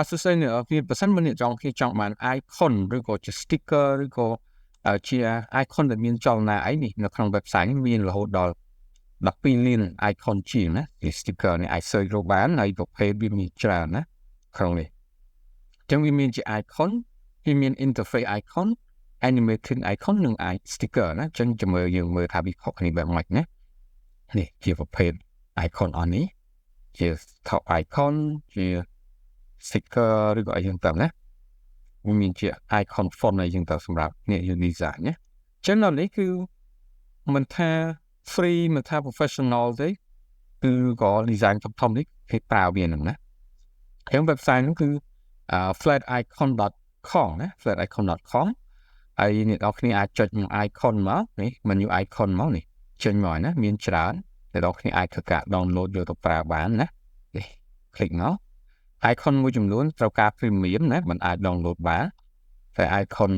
Assistant វាប្រសិនបើអ្នកចង់បាន icon ឬក៏ជា sticker ឬក៏ជា icon ដែលមានចលនាអីនេះនៅក្នុង website នេះមានរហូតដល់12លាន icon ជាងណាជា sticker នេះអាច search រកបានហើយប្រភេទវាមានច្រើនណាក្នុងនេះអញ្ចឹងវាមានជា icon វាមាន interface icon animated icon និង sticker ណាអញ្ចឹងយើងមើលថាវាខុសគ្នាបែបម៉េចណានេះជាប្រភេទ icon អស់នេះជា top icon ជា sticker ឬក៏អីយ៉ាងទៅណាវាមានជា icon font អីយ៉ាងទៅសម្រាប់អ្នកយើង design ណាអញ្ចឹងដល់នេះគឺមិនថា free មិនថា professional ទេគឺក៏ design ធំនេះគេប្រើវាហ្នឹងណាហើយ website ហ្នឹងគឺflaticon.com ណា flaticon.com ហើយអ្នកនរគ្នាអាចចុច icon មកនេះ menu icon មកនេះចេញមកណាមានច្រើនអ្នកនរគ្នាអាចធ្វើការ download យកទៅប្រើបានណានេះ click មក icon មួយចំនួនត្រូវការ premium ណាមិនអាច download បានតែ icon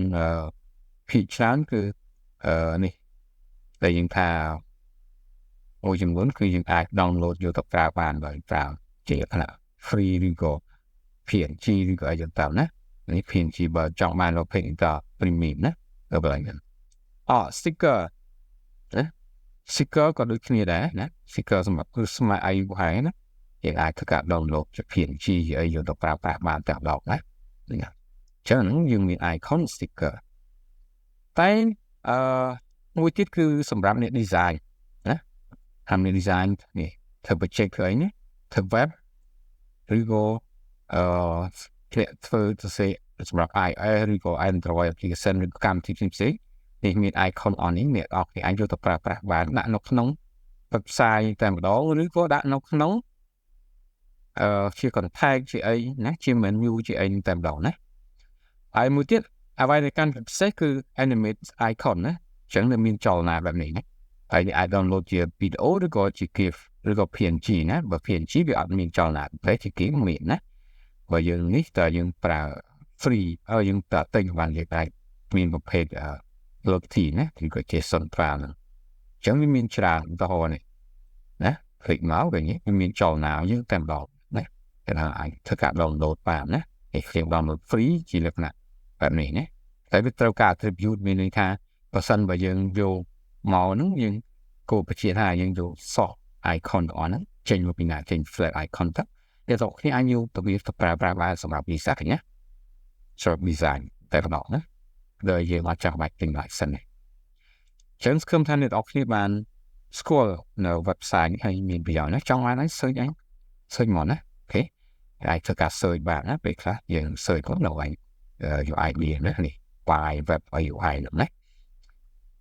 ភាគច្រើនគឺនេះតែយើងថាមួយចំនួនគឺយើងអាច download យកទៅប្រើបានដោយប្រើជាផ្នែក free ឬក៏ PNG ឬក៏អីចឹងទៅណានេះ PNG បើចង់បានប្រភេទនេះក៏ premium ណាទៅបើហ្នឹងsticker ណា sticker ក៏ដូចគ្នាដែរណា sticker សម្រាប់គឺស្មើអីហ្នឹងណាយើងអាចធ្វើការ download ជា PNG អីយកទៅប្រើប្រាស់បានតែម្ដងណាហ្នឹងអញ្ចឹងយើងមាន icon sticker តែមួយទៀតគឺសម្រាប់អ្នក design ណាហាមអ្នក design នេះធ្វើ project ធ្វើអីនេះធ្វើ web ឬក៏ធ្វើទៅសេសម្រាប់ iOS ឬក៏ Android application ឬក៏កម្មវិធីផ្សេងៗនេះមាន icon on នេះអ្នកអរគ្នាអាចយកទៅប្រើប្រាស់បានដាក់នៅក្នុង website តែម្ដងឬក៏ដាក់នៅក្នុងជា contact ជាអីណាជា menu ជាអីតែម្ដងណាហើយមួយទៀតអ្វីដែលកាន់តែពិសេសគឺ animate icon ណាអញ្ចឹងវាមានចលនាបែបនេះណាហើយអាច download ជា video ឬក៏ជា GIF ឬក៏ PNG ណាបើ PNG វាអត់មានចលនាតែជា GIF មានណាបើយើងនេះតើយើងប្រើ free យើងតើទិញបានយើងអាចមានប្រភេទlogo ណាគឺក៏ JSON file ហ្នឹងអញ្ចឹងវាមានច្រើនឧទាហរណ៍នេះណា click មកវិញវាមានចលនាយើងតែម្ដងណាគេថាអាចធ្វើការ download បានណាគេ download free ជាលក្ខណៈបែបនេះណាតែវាត្រូវការ attribute មានន័យថាបើសិនបើយើងយកមកហ្នឹងយើងគោលបញ្ជាក់ថាយើងយក source icon របស់ហ្នឹងចេញមកពីណាចេញ flat icon ទៅអ្នកទាំងគ្នាអាចយកទៅវាទៅប្រើប្រាស់បានសម្រាប់ design ណាសម្រាប់ design តែម្ដងណាដែលយើងអាចចាំបាច់ទិញ license នេះចឹងស្គមថាអ្នកទាំងគ្នាបានស្គាល់នៅ website នេះហើយមានប្រយោជន៍ណាចង់បានហើយ search មកណាអូខេអាចធ្វើការ search បានណាពេលខ្លះយើង search ក៏នៅឯUI idea ណានេះ by web UI ហ្នឹងណា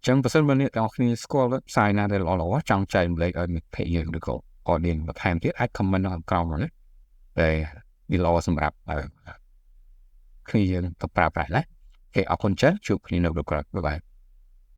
ចឹងបើសិនបើអ្នកទាំងគ្នាស្គាល់ website ណាដែលល្អៗចង់ចែកម្លែកឲ្យមិត្តភ័ក្តិយើងឬក៏ audience បន្ថែមទៀតអាច comment នៅក្រោមណាតែវាល្អសម្រាប់គ្នាយើងទៅប្រើប្រាស់ណាអូខេអរគុណច្រើនជួបគ្នានៅពេលក្រោយបាយ